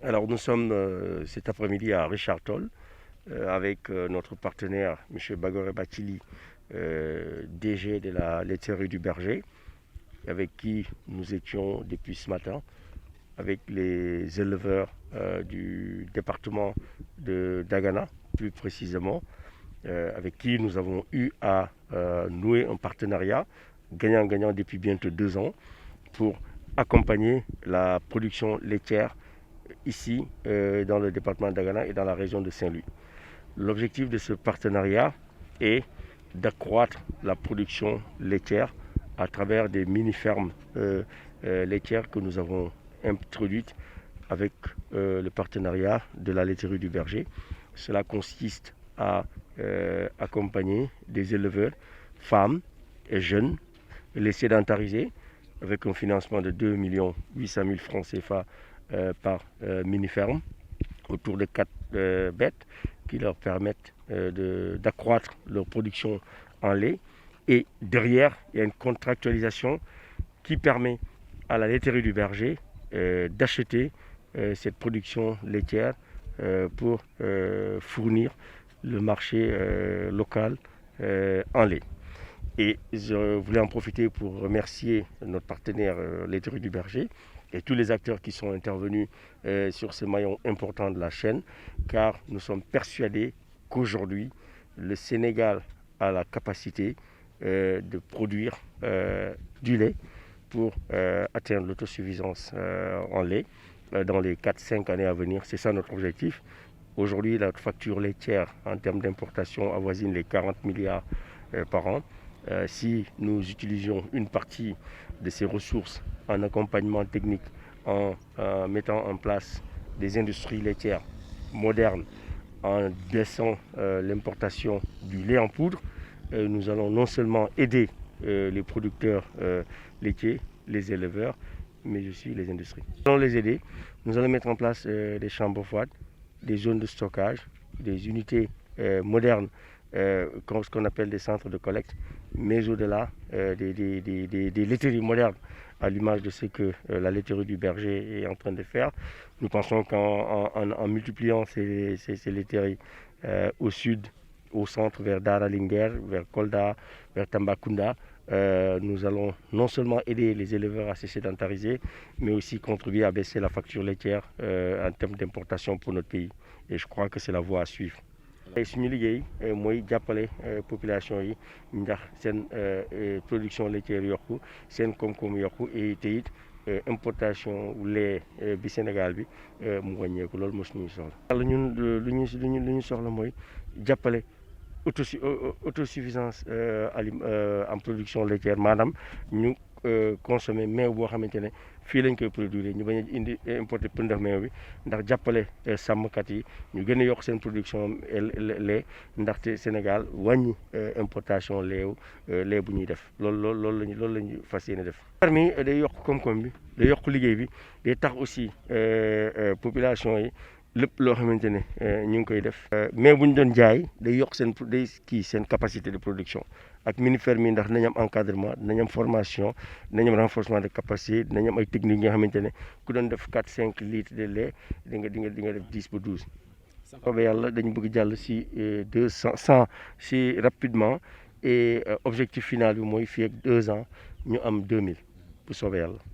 Alors nous sommes cet après-midi à Richard Toll avec notre partenaire M. Bagore Batili, DG de la laiterie du Berger, avec qui nous étions depuis ce matin, avec les éleveurs du département de Dagana, plus précisément, avec qui nous avons eu à nouer un partenariat gagnant-gagnant depuis bientôt 2 ans pour accompagner la production laitière ici dans le département de Dagana et dans la région de Saint-Louis. L'objectif de ce partenariat est d'accroître la production laitière à travers des mini-fermes laitières que nous avons introduites avec le partenariat de la laiterie du Berger. Cela consiste à accompagner des éleveurs, femmes et jeunes, les sédentariser avec un financement de 2 800 000 francs CFA par mini-ferme, autour de 4 bêtes qui leur permettent d'accroître leur production en lait. Et derrière, il y a une contractualisation qui permet à la laiterie du Berger d'acheter cette production laitière pour fournir le marché local en lait. Et je voulais en profiter pour remercier notre partenaire laiterie du Berger et tous les acteurs qui sont intervenus sur ce maillon important de la chaîne, car nous sommes persuadés qu'aujourd'hui, le Sénégal a la capacité de produire du lait pour atteindre l'autosuffisance en lait dans les 4-5 années à venir. C'est ça notre objectif. Aujourd'hui, la facture laitière en termes d'importation avoisine les 40 milliards par an. Si nous utilisions une partie de ces ressources en accompagnement technique, en mettant en place des industries laitières modernes, en baissant l'importation du lait en poudre, nous allons non seulement aider les producteurs laitiers, les éleveurs, mais aussi les industries. Nous allons les aider. Nous allons mettre en place des chambres froides, des zones de stockage, des unités modernes, ce qu'on appelle des centres de collecte, mais au-delà des laiteries modernes, à l'image de ce que la laiterie du Berger est en train de faire. Nous pensons qu'en multipliant ces laiteries au sud, au centre, vers Daralinguer, vers Kolda, vers Tambacounda, nous allons non seulement aider les éleveurs à se sédentariser, mais aussi contribuer à baisser la facture laitière en termes d'importation pour notre pays. Et je crois que c'est la voie à suivre. suñu liggéey mooy jàppale population yi ndax seen production laitière yokku seen koom-koom yokku et te it importation lait bi Sénégal bi mu wàññeeku loolu moo suñuy soxla. wala ñun lu ñu soxla mooy jàppale autosuffisance en production laitière, maanaam ñu consommer meew boo xamante ne fii lañ koy produire ñu bañ a importer pëndax meew bi ndax jàppale sàmmkat yi ñu gën a yokk seen production lait ndaxte Sénégal wàññi importation lait bu ñuy def loolu la ñu fas yéene def. mi day yokk koom-koom bi day yokk liggéey bi day tax aussi population yi lépp loo xamante ne ñu ngi koy def. mais bu ñu doon jaay day yokk seen capacité de production ak mini-ferme yi ndax dinañ am encadrement dinañ am formation dinañ am renforcement de capacité dinañ am ay techniques yi nga xamante ne ku doon def 4-5 litres de lait di nga def 10 ba 12. soobee yàlla dañu bëgg jàll si 100 si rapidement et objectif final bi mooy fii ak 2 ans ñu am 2000 bu soobee yàlla.